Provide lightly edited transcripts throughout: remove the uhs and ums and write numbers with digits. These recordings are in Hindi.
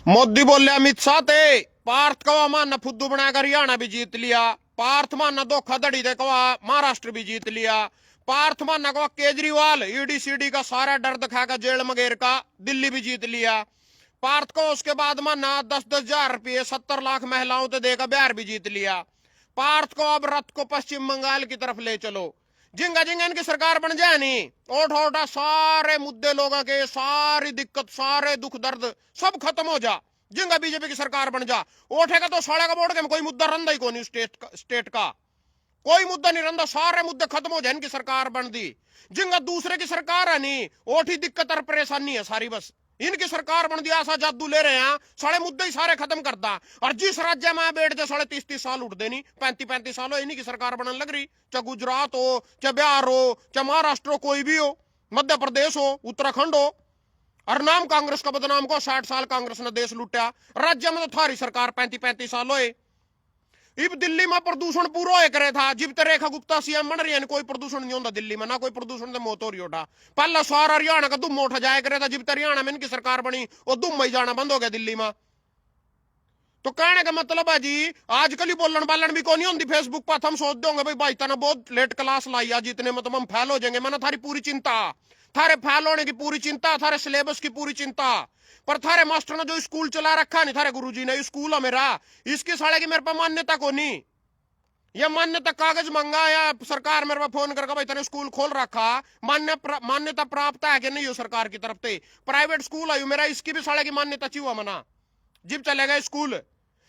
मोदी बोले अमित शाह थे पार्थ कवा माना फुद्दू बनाकर हरियाणा भी जीत लिया। पार्थ माना धोखाधड़ी दे कवा महाराष्ट्र भी जीत लिया। पार्थ माना कवा केजरीवाल ईडी सीडी का सारा डर दिखाकर जेल मगेर का दिल्ली भी जीत लिया। पार्थ को उसके बाद माना 10-10 हजार रुपये 70 लाख महिलाओं से देकर बिहार भी जीत लिया। पार्थ को अब रथ को पश्चिम बंगाल की तरफ ले चलो। जिंगा जिंगा इनकी सरकार बन जाए नहीं ओठा ओठा सारे मुद्दे लोगों के सारी दिक्कत सारे दुख दर्द सब खत्म हो जा। जिंगा बीजेपी की सरकार बन जा ओठे का तो साढ़े का बोर्ड के में कोई मुद्दा रंदा ही कोई स्टेट का कोई मुद्दा नहीं रंदा सारे मुद्दे खत्म हो जाए इनकी सरकार बन दी। जिंगा दूसरे की सरकार है नहीं ओठी दिक्कत और परेशानी है सारी बस इनकी सरकार बन दिया ऐसा जादू ले रहे हैं सारे मुद्दे ही सारे खत्म करता। और जिस राज्य में बैठ जाए साढ़े 30-30 साल उठ देनी 35-35 साल हो इन्हीं की सरकार बनने लग रही चाहे गुजरात हो चाहे बिहार हो चाहे महाराष्ट्र हो कोई भी हो मध्य प्रदेश हो उत्तराखंड हो। और नाम कांग्रेस का बदनाम को 60 साल कांग्रेस ने देश लुटा राज्य में तो थारी सरकार 35-35 साल हो। इब दिल्ली में प्रदूषण पूरा एक करे था जिब तक रेखा गुप्ता सीएम बन रही है कोई प्रदूषण नहीं होता दिल्ली में ना कोई प्रदूषण से मौत हो रही होता। पहला सारा हरियाणा का दुम उठा जाया करे था जिब तक हरियाणा में इनकी सरकार बनी और दुम में जाना बंद हो गया दिल्ली में। तो कहने का मतलब है जी आजकल ही बोलन बालन भी कौन नहीं होती फेसबुक पर हम सोच दोगे भाई तना बहुत लेट क्लास लाई आज इतने में तो हम फेल हो जाएंगे मैंने थारी पूरी चिंता थारे फेल होने की पूरी चिंता थारे सिलेबस की पूरी चिंता पर थारे मास्टर ने जो स्कूल चला रखा नहीं थारे गुरुजी ने स्कूल है मेरा इसकी साले की मेरे पे मान्यता को नहीं यह मान्यता कागज मंगा या सरकार मेरे पे फोन करके भाई तने स्कूल खोल रखा मान्यता प्राप्त है कि नहीं हो सरकार की तरफ से प्राइवेट स्कूल है मेरा इसकी भी साले की मान्यता चाहिए मना जिब चलेगा स्कूल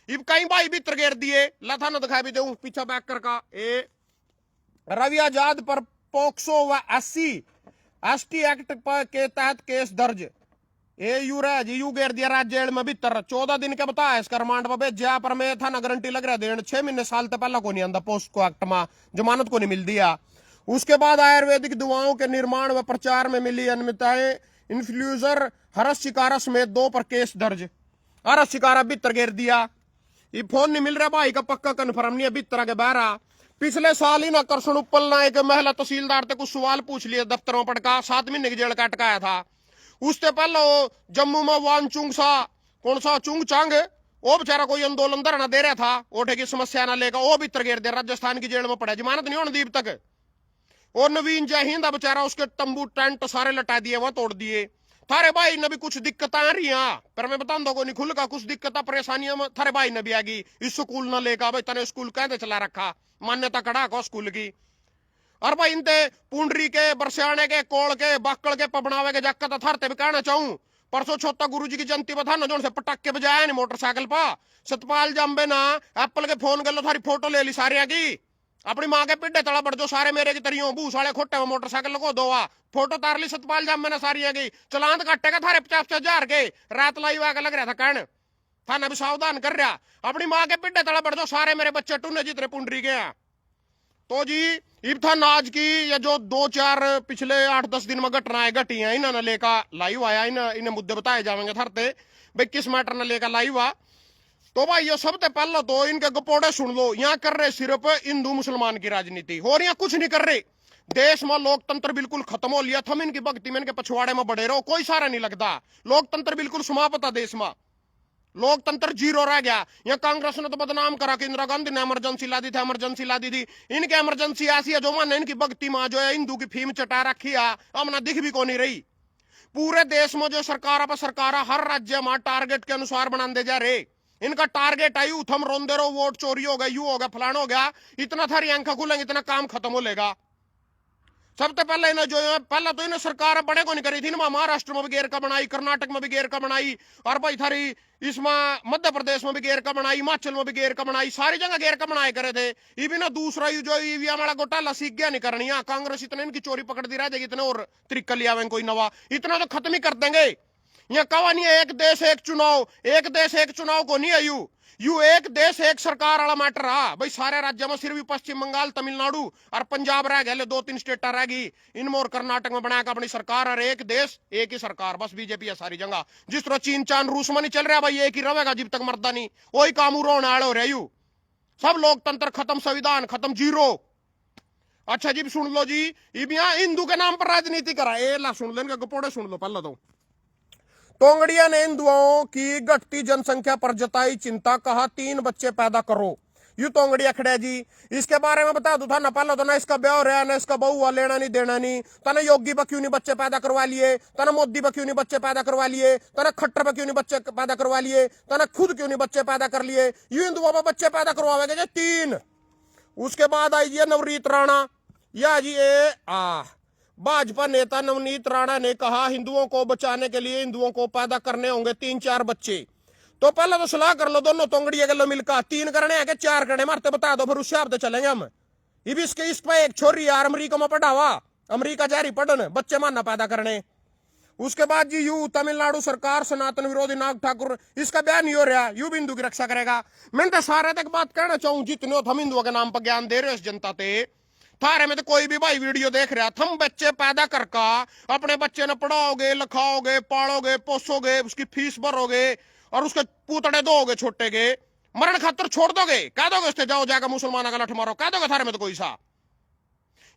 इब कई भाई भी तरगेर दिए लथा न दिखा भी दे पीछा बैक कर का ए रवि आजाद पर पोक्सो व एसटी एक्ट के तहत केस दर्ज ए यू रहा जी यू गेर दिया राज्य जेल में भीतर 14 दिन के बताया इसका रिमांड पर भेजा पर मैं था ना गारंटी लग रहा देन 6 महीने साल तक पहला को नहीं आंदा पोस्ट को एक्ट में जमानत को नहीं मिल दिया। उसके बाद आयुर्वेदिक दवाओं के निर्माण व प्रचार में मिली अनियमितताएं इन्फ्लुएंसर हरस शिकारा समेत 2 पर केस दर्ज। हरस शिकारा भीतर गेर दिया ये फोन नहीं मिल रहा भाई का पक्का कन्फर्म नहीं है भीतर के बहरा। पिछले साल ही ना करसन उपल ना एक महिला तहसीलदार से कुछ सवाल पूछ लिए दफ्तरों पर का 7 महीने की जेल का अटकाया था। उससे पहले जम्मू में वानचुंग सा कौन सा चुंग चांग वो बेचारा कोई आंदोलन धरना दे रहा था ओठे की समस्या ना लेकर वो भी तरगेर दे राजस्थान की जेल में पड़ा जमानत नहीं होने दी तक। और नवीन जय हिंद बेचारा उसके तंबू टेंट सारे लटा दिए वह तोड़ दिए। थारे भाई ने भी कुछ दिक्कत आ रही हैं पर मैं बता दो नहीं खुल का कुछ दिक्कत परेशानियां थारे भाई ने भी आ गई इस स्कूल न लेकर भाई तने स्कूल कहते चला रखा मान्यता कड़ा को स्कूल की। और भाई इनते पुंडरी के बरसियाने के कोल के बाकड़ के पबनावे के जक्का तो थारते भी कहना चाहूं परसों छोटा गुरुजी की जयंती बता ना जो से पटाखे बजाया नहीं मोटरसाइकिल पा सतपाल जम्बे ना एप्पल के फोन कर लो थारी फोटो ले ली सारे की अपनी माँ के पिड्डे तड़ा बढ़ जो सारे मेरे की तरियों बू साले खोटे में मोटरसाइकिल लगो दोवा फोटो तार ली सतपाल जम्बे ना सारी की चलान काटेगा थारे 50-50 के रात लाई वाग लग रहा था कहन थाना भी सावधान कर रहा अपनी माँ के पिड्डे तड़ा बढ़ जो सारे मेरे बच्चे टूने जितने पुंडरी के हैं। तो जी इब था नाज की या जो 2-4 पिछले 8-10 दिन में घटनाएं घटी हैं इन्होंने लेकर लाइव आया इन्हें मुद्दे बताए जाएंगे थरते भाई किस मैटर ने लेकर लाइव आ। तो भाई ये सबसे पहले तो इनके गपोड़े सुन लो यहाँ कर रहे सिर्फ हिंदू मुसलमान की राजनीति और यहाँ कुछ नहीं कर रहे। देश में लोकतंत्र बिल्कुल खत्म हो लिया थम इनकी भक्ति में इनके पछवाड़े में बढ़े रहो कोई सारा नहीं लगता लोकतंत्र बिल्कुल समाप्त था देश में लोकतंत्र जीरो रह गया। यहाँ कांग्रेस ने तो बदनाम करा कि इंदिरा गांधी ने इमरजेंसी ला दी थी इमरजेंसी ला दी थी इनके इमरजेंसी ऐसी है जो माने इनकी भक्ति मां जो है हिंदू की फीम चटा रखी है हमने दिख भी को नहीं रही। पूरे देश में जो सरकार पर सरकार हर राज्य में टारगेट के अनुसार बना दे जा रहे इनका टारगेट आई थम रोंदे रहो वोट चोरी हो गया यू हो गया फलाना हो गया इतना थारी आंखें खुलेंगे इतना काम खत्म हो लेगा। सबसे पहले इन्हें जो है पहले तो इन्हें सरकार बड़े को नहीं करी थी ना महाराष्ट्र में भी गेर का बनाई कर्नाटक में भी गेर का बनाई और भाई थारी इसमें मध्य प्रदेश में भी गेर का बनाई हिमाचल में भी गेर का बनाई सारी जगह गेर का बनाए करे थे। ये भी ना दूसरा जो ईवीएम वाला घोटाला सीख गया नहीं करनी कांग्रेस इतने इनकी चोरी पकड़ दी रह जाएगी इतने और तरीका लिया कोई नवा इतना तो खत्म ही कर देंगे। यहाँ कहा नहीं है एक देश एक चुनाव को नहीं है यू एक देश एक सरकार वाला मैटर रहा भाई सारे राज्यों में सिर्फ पश्चिम बंगाल तमिलनाडु और पंजाब रह गए 2-3 स्टेट रह गई इनमें और कर्नाटक में बनाया अपनी सरकार और एक देश एक ही सरकार बस बीजेपी है सारी जगह। जिस तरह चीन चांद रूस में नहीं चल रहा भाई एक ही रहेगा जब तक मरदा नहीं वही काम रोने आड़े हो रहे यू सब लोकतंत्र खत्म संविधान खत्म जीरो। अच्छा जी सुन लो जी यहाँ हिंदू के नाम पर राजनीति करा ए ला सुन लो इनके गपोड़े सुन लो पहले तोंगड़िया ने हिंदुओं की घटती जनसंख्या पर जताई चिंता, कहा 3 बच्चे पैदा करो। यू तोंगड़िया खड़े जी। इसके बारे में बता दू था ना, पहले तो ना इसका ब्याह रहा ना इसका बहू हुआ, लेना नहीं देना नहीं। तना योगी पर क्यों नहीं बच्चे पैदा करवा लिए, तना मोदी पर क्यों नहीं बच्चे पैदा करवा लिए, तना खट्टर पर क्यों नहीं बच्चे पैदा करवा लिए, तना खुद क्यों नहीं बच्चे पैदा कर लिए। यू हिंदुओं पर बच्चे पैदा करवाएंगे 3। उसके बाद आई जी नवनीत राणा, या जी भाजपा नेता नवनीत राणा ने कहा हिंदुओं को बचाने के लिए हिंदुओं को पैदा करने होंगे 3-4 बच्चे। तो पहले तो सलाह कर लो दोनों तोंगड़िया गलो मिलकर, 3 करने हैं कि 4 करने, मारते बता दो फिर उस हिसाब से चलेंगे हम। ये इसके इस पे एक छोरी यार अमरीका में पढ़ावा, अमरीका जारी पढ़न बच्चे मानना पैदा करने। उसके बाद जी यू तमिलनाडु सरकार सनातन विरोधी नाग ठाकुर, इसका बयान नहीं हो रहा, यू भी हिंदू की रक्षा करेगा। मैं तो सारे तक बात कहना चाहूं, जितने हम हिंदुओं के नाम पर ज्ञान दे रहे हो इस जनता ते, थारे में तो कोई भी भाई वीडियो देख रहा, थम बच्चे पैदा करका अपने बच्चे ने पढ़ाओगे, लिखाओगे, पालोगे, पोसोगे, उसकी फीस भरोगे और उसके पूतड़े दोगे छोटे के, मरण खातर छोड़ दोगे, कह दोगे उससे जाओ जाकर मुसलमानों का लठ मारो, कह दोगे थारे में तो कोई सा।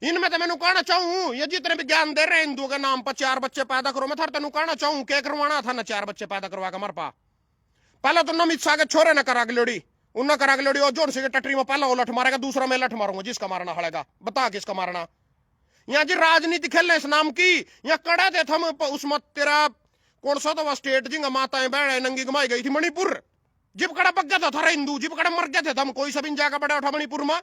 इनमें तो मैं कहना चाहूं ये जितने भी ज्ञान दे रहे हिंदुओं के नाम पर 4 बच्चे पैदा करो, मैं थार तेन कहना चाहूं क्या करवाना था ना 4 बच्चे पैदा करवा के मर पा। पहले तो अमित शाह के छोरे ने करा के लोड़ी, उन्ना करा के लोड़ी, और जोर से टटरी में पहला वो लठ मारेगा, दूसरा मैं लठ मारूंगा, जिसका मारना हड़ेगा बता किसका मारना। यहाँ जी राजनीति खेलने इस नाम की, यहाँ कड़े थे थम उसमें तेरा कौन सा तो स्टेट जिंगा माताएं बहन नंगी घुमाई गई थी मणिपुर, जिब कड़ा पक गया था थारा हिंदू, जिब कड़ा मर गए थे थम, कोई सब इन जाकर बड़ा उठा मणिपुर में,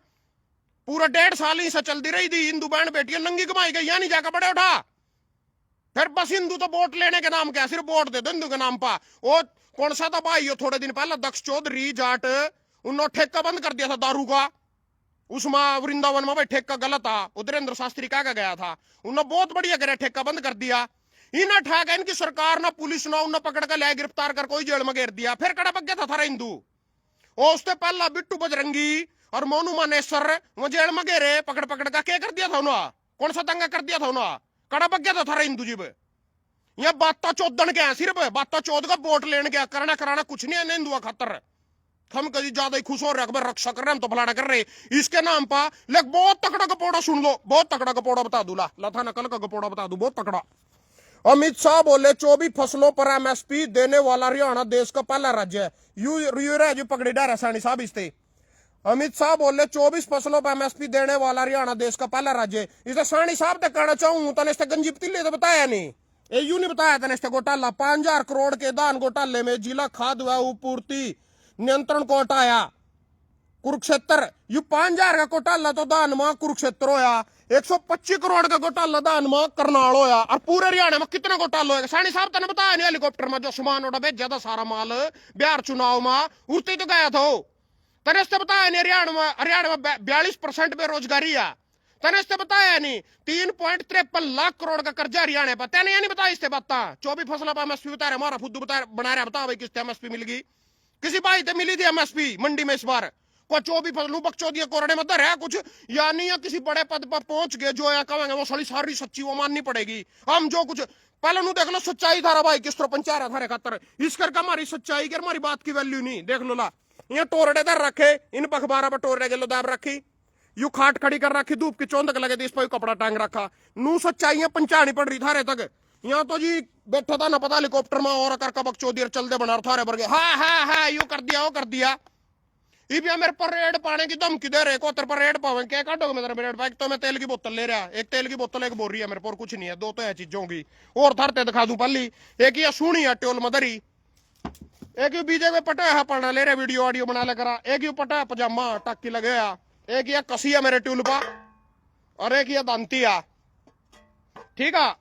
पूरा 1.5 साल ही से चलती रही थी, हिंदू बहन बेटियां नंगी घुमाई गई, यहाँ नहीं जाकर बड़े उठा। फिर बस हिंदू तो वोट लेने के नाम क्या, सिर्फ वोट दे दो हिंदू के नाम पर। वो कौन सा था भाई थोड़े दिन पहले दक्ष चौधरी जाट, उन्होंने ठेका बंद कर दिया था दारू का, उसमें वृंदावन में भाई ठेका गलत था, उधरेंद्र शास्त्री कहा गया था, उन्होंने बहुत बढ़िया करे ठेका बंद कर दिया। इन्हें ठेका इनकी सरकार ना पुलिस ना उन्हें पकड़ कर ले गिरफ्तार कर कोई जेल में घेर दिया, फिर कड़ा पक गया था थारा हिंदू। और उससे पहला बिट्टू बजरंगी और मोनू मानेसर वो जेल में घेरे पकड़ पकड़ का, क्या कर दिया था उन्होंने, कौन सा दंगा कर दिया था उन्होंने, कड़ा पक गया था थारा हिंदू जीव। यह बाता चौदन के सिर्फ बाता चौथ का वोट लेने गया, करना कराना कुछ नहीं है हिंदुआ खातर। हम कभी ज्यादा ही खुश हो रहे रक्षा कर रहे हम तो फलाना कर रहे इसके नाम पर। लेकिन बहुत तकड़ा गपोड़ा सुन लो, बहुत तकड़ा गपोड़ा बता दू, लथा नकल का गपोड़ा बता दू, बहुत तकड़ा। अमित शाह बोले 24 फसलों पर एमएसपी देने वाला हरियाणा देश का पहला राज्य है। यू पकड़ी डा सानी साहब इससे। अमित शाह बोले 24 फसलों पर एमएसपी देने वाला हरियाणा देश का पहला राज्य है। इसे सानी साहब तक कहना चाहूं तने इससे गंजी पतीले तो बताया नहीं, यू नहीं बताया तने इससे घोटाला 5000 करोड़ के दान घोटाले में जिला खाद्य व पूर्ति नियंत्रण को हटाया कुरुक्षेत्र। यू 5000 का घोटाला तो दान में कुरुक्षेत्र होया, 125 करोड़ का घोटाला दान में करनाल होया, और पूरे हरियाणा में कितने घोटाला होगा सानी साहब तने बताया नहीं। हेलीकॉप्टर में जो सामान उड़ा भेजा था सारा माल बिहार चुनाव में उड़ते तो गया था, तने इससे बताया नहीं। हरियाणा में 42% बेरोजगारी है, तने इससे बताया नहीं। 3.53 लाख करोड़ का कर्जा हरियाणा पर, तेने ये नहीं बताया इससे बात। 24 फसलों पर एमएसपी बता रहे, हमारा फुद्दू बना रहा, बता भाई किससे एमएसपी मिलेगी, किसी भाई से मिली थी एमएसपी मंडी में इस बार को 24 फसलों बकचोदिया कोरड़े में दर है कुछ, या नहीं या किसी बड़े पद पर पहुंच गए जो या कहेंगे वो सारी सच्ची वो माननी पड़ेगी। हम जो कुछ पहले नु देख लो सच्चाई थारा भाई किस तरह पंचा रहा थारे खातर, इस करके हमारी सच्चाई की हमारी बात की वैल्यू नहीं। देख लो ला ये टोरडे दर रखे, इन पखबारा पर टोरडे गलो दाब रखी, यू खाट खड़ी कर रखी, धूप की चौंधक लगे थी, इस पर कपड़ा टांग रखा, नू सच्चाइयां पंचानी पड़ रही थारे तक। यहाँ तो जी बैठा था ना पता हेलीकॉप्टर में और कर कबक चौधरी चलते बना थारे पर गए, हाँ यू कर दिया वो कर दिया। इबिया मेरे पर रेड पाने की धमकी दे रहे, कोतर पर रेड पावे क्या काटोगे मेरे रेड पाइक। तो मैं तेल की बोतल ले रहा, एक तेल की बोतल एक बोल रही है मेरे पर, कुछ नहीं है, 2 तो है चीजों की और थरते दिखा दूं पहली। एक ये सुनी है ट्योल मदरी, एक यू बीजेपी पटा है पढ़ना ले रहे वीडियो ऑडियो बना ले करा, एक यू पटा पजामा टाकी लगे, एक ये कसी है मेरे ट्यूल पर, और एक ये दांती है, ठीक है।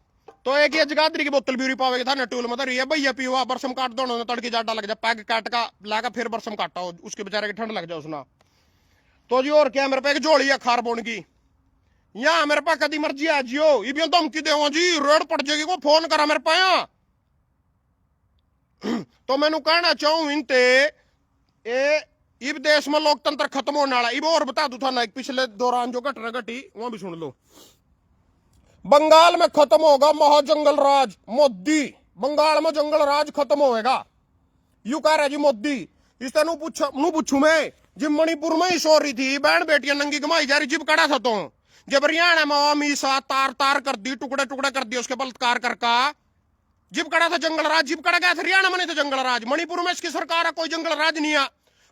तो एक ये जगाधरी की बोतल ब्यूरी पावेगी था ना ट्यूल मदर, ये भैया पियो बरसम काट दो तड़की जाटा लग जाए, पैग काट का लाकर फिर बरसम काटा हो उसके बेचारे की ठंड लग जाए उसना। तो जी और क्या मेरे पे एक जोड़ी है खार बोन की, यहाँ मेरे पास कदी मर्जी आ जियो, ये धमकी दे जी रेड पड़ जाएगी को फोन करा मेरे पाया। तो मैनू कहना चाहूं इनते इब देश में लोकतंत्र खत्म होने वाला। इब और बता दू था पिछले दौरान जो घटना घटी वो भी सुन लो। बंगाल में खत्म होगा महाजंगल राज, मोदी बंगाल में जंगल राज खत्म होएगा, यू कह रहा जी मोदी। इससे नु पूछू मैं जब मणिपुर में ही सो रही थी बहन बेटियां नंगी घुमाई जा रही, जिब कड़ा था तो जब हरियाणा में मीसा तार तार कर दी, टुकड़े टुकड़े कर दिए उसके बलात्कार करका, जिब कड़ा था जंगल राज, जिब कड़ा गया था हरियाणा में नहीं था जंगल राज। मणिपुर में इसकी सरकार है, कोई जंगल राज नहीं है।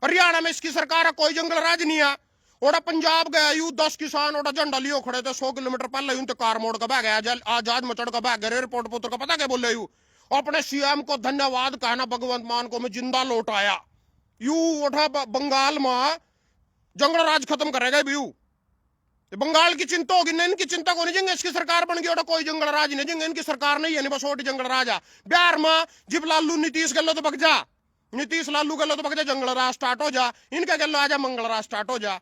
हरियाणा में इसकी सरकार है, कोई जंगल राज नहीं है। ओड़ा पंजाब गया यू 10 किसान ओड़ा झंडा लियो खड़े थे 100 किलोमीटर पहले यूं तो कार मोड़ का बह गया, आजाद मचड़ का बह गया। रिपोर्ट पुत्र का पता क्या बोले यू, अपने सीएम को धन्यवाद कहना भगवंत मान को मैं जिंदा लौट आया। यू उठा बंगाल में जंगल राज खत्म करेगा यू। बंगाल की चिंता होगी ना, इनकी चिंता को नहीं जेंगे, इसकी सरकार बन गई ओटा कोई जंगल राज नहीं जेंगे, इनकी सरकार नहीं है नहीं बस ओटी जंगल राज है। बिहार में जिब लालू नीतीश गलो तो बग जा, नीतीश लालू गलो तो बग जा, जंगल राज स्टार्ट हो जा, इनका गलो आ जा मंगल राज स्टार्ट हो जा।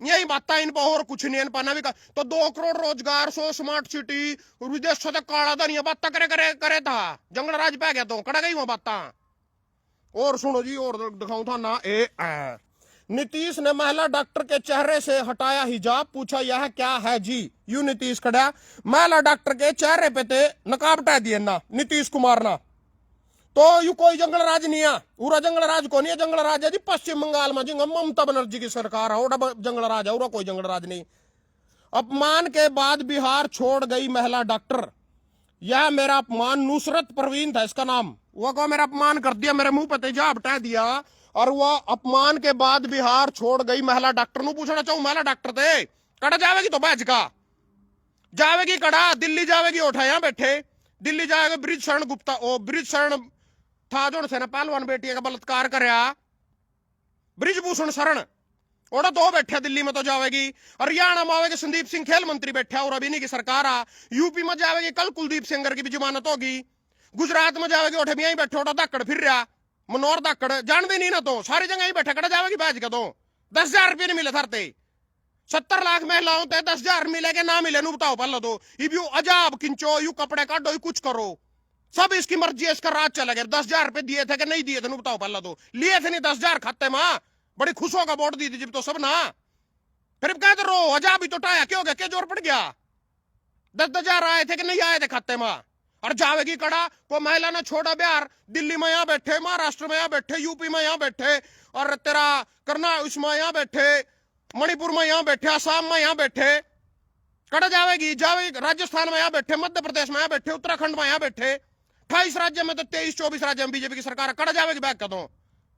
यही बात इन पर और कुछ नहीं पाना भी का। तो 2 करोड़ रोजगार 100 स्मार्ट सिटी विदेश से काला धनिया बात करे करे करे था, जंगल राज पै गया तो कड़ा गई वो बात। और सुनो जी और दिखाऊं था ना नीतीश ने महिला डॉक्टर के चेहरे से हटाया हिजाब, पूछा यह क्या है जी। यू नीतीश खड़ा महिला डॉक्टर के चेहरे पे थे नकाब हटा दिए ना नीतीश कुमार ना। तो यू कोई जंगल राज नहीं है, पूरा जंगल राज को नहीं है, जंगल राज है जी पश्चिम बंगाल में जिंगा ममता बनर्जी की सरकार है, ओड़ा जंगल राज है, कोई जंगल राज नहीं। अपमान के बाद बिहार छोड़ गई महिला डॉक्टर, यह मेरा अपमान, नुसरत परवीन था इसका नाम, वो को मेरा अपमान कर दिया, मेरे मुंह पे तेजाब हटा दिया और वह अपमान के बाद बिहार छोड़ गई महिला डॉक्टर। नु पूछना चाहूं महिला डॉक्टर थे कड़ा जावेगी तो बैच का जावेगी, कड़ा दिल्ली जावेगी उठा यहां बैठे, दिल्ली जाएगा ब्रिज शरण गुप्ता, ओ ब्रिज शरण था जो से पहलवान बेटी का बलात्कार करया, ब्रिजभूषण शरण ओड़ा तो बैठा दिल्ली में तो जावेगी। हरियाणा में आवेगी संदीप सिंह खेल मंत्री बैठा और अभी नहीं की सरकार आ। यूपी में जावेगी कल कुलदीप सेंगर की भी जमानत होगी। गुजरात में जावेगी उठे भी यहीं बैठे ओड़ा धाकड़ फिर रहा मनोहर धाकड़ जानते नहीं ना, तो सारी जगह ही बैठा कड़ा जावेगी बैच का। तो 10,000 रुपये नहीं मिले थरते, 70 लाख महिलाओं ते 10,000 मिलेगा ना मिले नु बताओ पहले तो। इब यू अजाब किंचो यू कपड़े काटो यू कुछ करो, सब इसकी मर्जी है, इसका राज चला गया। 10,000 रुपये दिए थे कि नहीं दिए थे नु बताओ पहले तो। लिए थे नहीं 10,000 खाते मां, बड़ी खुश होगा वोट दी थी जब तो सब ना। फिर कहते रो अजाब ही तो टाया क्यों गया, क्या जोर पड़ गया। 10,000 आए थे कि नहीं आए थे खाते मां। और जावेगी कड़ा को महिला ने छोड़ा बिहार, दिल्ली में यहाँ बैठे, महाराष्ट्र में यहाँ बैठे, यूपी में यहाँ बैठे और तेरा करना उसमें यहाँ बैठे, मणिपुर में यहाँ बैठे, असम में यहाँ बैठे, कड़ा जावेगी जावेगी राजस्थान में यहाँ बैठे, मध्य प्रदेश में यहाँ बैठे, उत्तराखंड में यहाँ बैठे, 28 राज्य में तो 23-24 राज्य में बीजेपी की सरकार कड़ा जावेगी बैग का। तो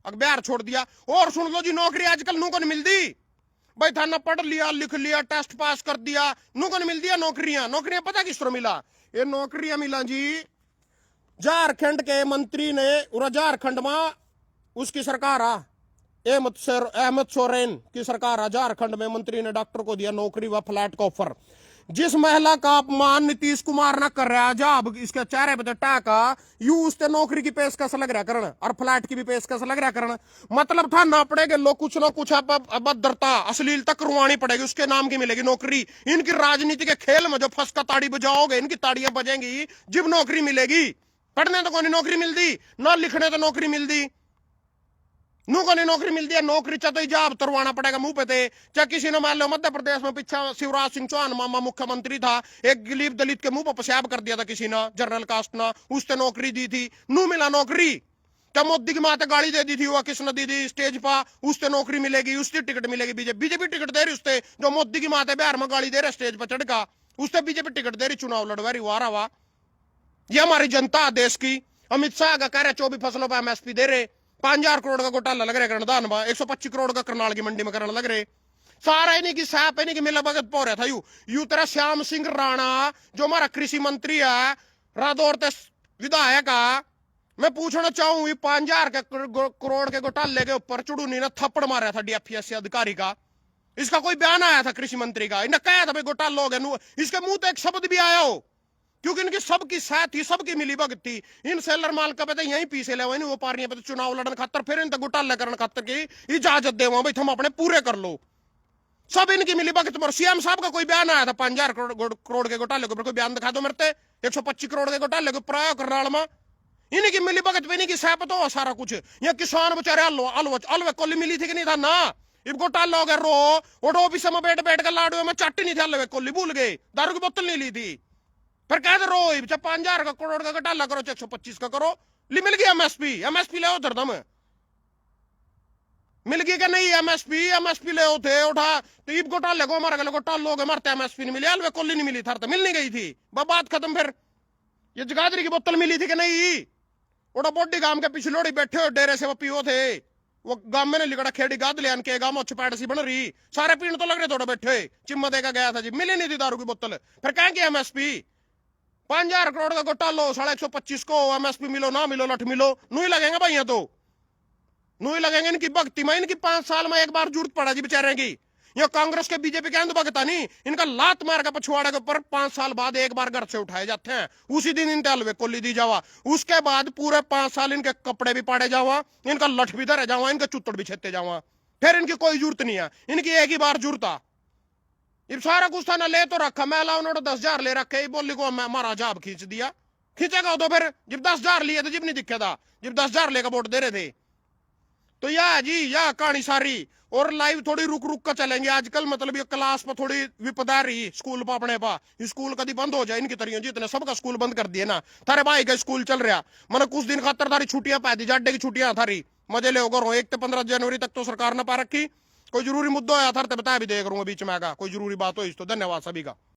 अगर बिहार छोड़ दिया। और सुन लो जी नौकरी आजकल नू को नहीं मिलती भाई, थाना पढ़ लिया लिख लिया टेस्ट पास कर दिया नू को नहीं मिल दिया नौकरियां। नौकरियां पता किस तरह मिला, ये नौकरियां मिला जी झारखंड के मंत्री ने, और झारखंड में उसकी सरकार आ अहमद सोरेन की सरकार आ, झारखंड में मंत्री ने डॉक्टर को दिया नौकरी व फ्लैट का ऑफर। जिस महिला का अपमान नीतीश कुमार न कर रहा जब इसके चेहरे पे टाका यू उससे नौकरी की पेशकश लग रहा करण और फ्लैट की भी पेशकश लग रहा करण। मतलब था ना पड़ेगा लोग कुछ ना कुछ अभद्रता अश्लीलता करवानी पड़ेगी, उसके नाम की मिलेगी नौकरी। इनकी राजनीति के खेल में जो फंस का ताड़ी बजाओगे इनकी ताड़ियां बजेंगी जब नौकरी मिलेगी। पढ़ने तो कोई नौकरी मिलती ना, लिखने तो नौकरी मिलती नू को नहीं नौकरी मिलती है। नौकरी चाहे तो हिजाब तरवाना पड़ेगा मुंह पे थे। चाहे किसी ने मान लो मध्य प्रदेश में पीछा शिवराज सिंह चौहान मामा मुख्यमंत्री था, एक गरीब दलित के मुंह पर पेशाब कर दिया था किसी ने जनरल कास्ट ना, उसने नौकरी दी थी नू मिला नौकरी। क्या मोदी की माता गाड़ी दे दी थी वह किसने दी थी स्टेज पर, उससे नौकरी मिलेगी, उसकी टिकट मिलेगी। बीजेपी टिकट दे रही उससे, जो मोदी की माता बिहार में गाड़ी दे रहे स्टेज पर चढ़ का उससे बीजेपी टिकट दे रही, चुनाव लड़वा रही। वारा वाह, ये हमारी जनता देश की। अमित शाह का कह रहे 24 फसलों पर एमएसपी दे रहे, 5,000 करोड़ का घोटाला लग रहा है दान 125 करोड़ का करनाल की मंडी में करने लग रहे। सारा इन्हीं की साहब इन्हीं की मिला भगत पो रहा था यू तेरा श्याम सिंह राणा जो हमारा कृषि मंत्री है रादौर विधायक है। मैं पूछना चाहूं 5,000 करोड़ के घोटाले के ऊपर चुड़ूनी ने थप्पड़ मारा था डीएफएससी अधिकारी का, इसका कोई बयान आया था कृषि मंत्री का, इन्हें कहा था भाई घोटाला हो गया, इसके मुंह तो एक शब्द भी आया हो क्योंकि इनकी सबकी साथ थी, सबकी मिली भगत थी। इन सेलर माल का पता यहीं पीछे ले वो पारियां पे चुनाव लड़न खातर फिर इन घोटाला करने खातर की इजाजत दे भाई तुम अपने पूरे कर लो, सब इनकी मिली भगत। पर सीएम साहब का कोई बयान आया था 5,000 करोड़ के घोटाले के ऊपर, कोई बयान दिखा दो मेरे 125 करोड़ के घोटाले के ऊपर करनाल में इन्हीं की मिली भगत पे इन्हीं की सहपत हो सारा कुछ। यहाँ किसान बेचारे अलवे कोली मिली थी कि नहीं था ना, इब घोटाला हो गया रो और ऑफिस में बैठ बैठ कर लाडू में चट्टी नहीं था अलवे कोली भूल गए, दारू की बोतल नहीं ली थी। फिर कहते रो 5,000 करोड़ का घोटाला करो 125 का करो, मिल गया एमएसपी ले धरदम मिल गई क्या नहीं एमएसपी ले थे उठा तो ईब घोटाले को हमारा घोटाला लोग मरते एमएसपी नहीं मिली अलवे कोली नहीं मिली थर तो मिल नहीं गई थी बात खत्म। फिर ये जगाधरी की बोतल मिली थी कि नहीं? ओड़ा बॉडी गांव के पिछलोड़ी बैठे हो डेरे से वो पियो थे, वो गांव में लिकड़ा खेड़ी गाद ले के गांव चपैट सी बन रही, सारे पीण तो लग रहे थोड़े बैठे, चिम्मा देकर गया था जी, मिली नहीं थी दारू की बोतल। फिर कहें कि एमएसपी 5,000 करोड़ का गोटा लो, 125 को एमएसपी मिलो ना मिलो लठ मिलो, नू ही लगेंगे भाई, तो नू ही लगेंगे इनकी भक्ति में। इनकी 5 साल में एक बार जरूरत पड़ा जी बेचारे की। ये कांग्रेस के बीजेपी के भगता नहीं, इनका लात मार का पछुआड़े के ऊपर 5 साल बाद एक बार घर से उठाए जाते हैं, उसी दिन इनके हलवे कोली दी जावा, उसके बाद पूरे 5 साल इनके कपड़े भी पाड़े जावा, इनका लठ भी धरे जावा, इनके चुत्तड़ भी छेते जावा, फिर इनकी कोई जरूरत नहीं है। इनकी एक ही बार जरूरत था। इब सारा कुछ था ना ले तो रखा, मैं ला उन्होंने 10,000 ले रखे, बोली को मैं मारा जाब खींच दिया, खींचेगा तो फिर जब 10,000 लिए थे, जब नहीं दिखे था, जब 10,000 लेकर वोट दे रहे थे। तो या जी या कहानी सारी। और लाइव थोड़ी रुक रुक कर चलेंगे आजकल, मतलब ये क्लास पर थोड़ी विपदा रही, स्कूल पर अपने पा स्कूल कभी बंद हो जाए इनकी तरियों, जितने सबका स्कूल बंद कर दिए ना, थारे भाई का स्कूल चल रहा, मैंने कुछ दिन खातर थारी छुट्टियां पा दी, जाडे की छुट्टियां थारी मजे ले होगा, 1 से 15 जनवरी तक तो सरकार ने पा रखी। कोई जरूरी मुद्दा आया था तो बता भी देख रहा हूँ बीच में आगा, कोई जरूरी बात हो इस तो। धन्यवाद सभी का।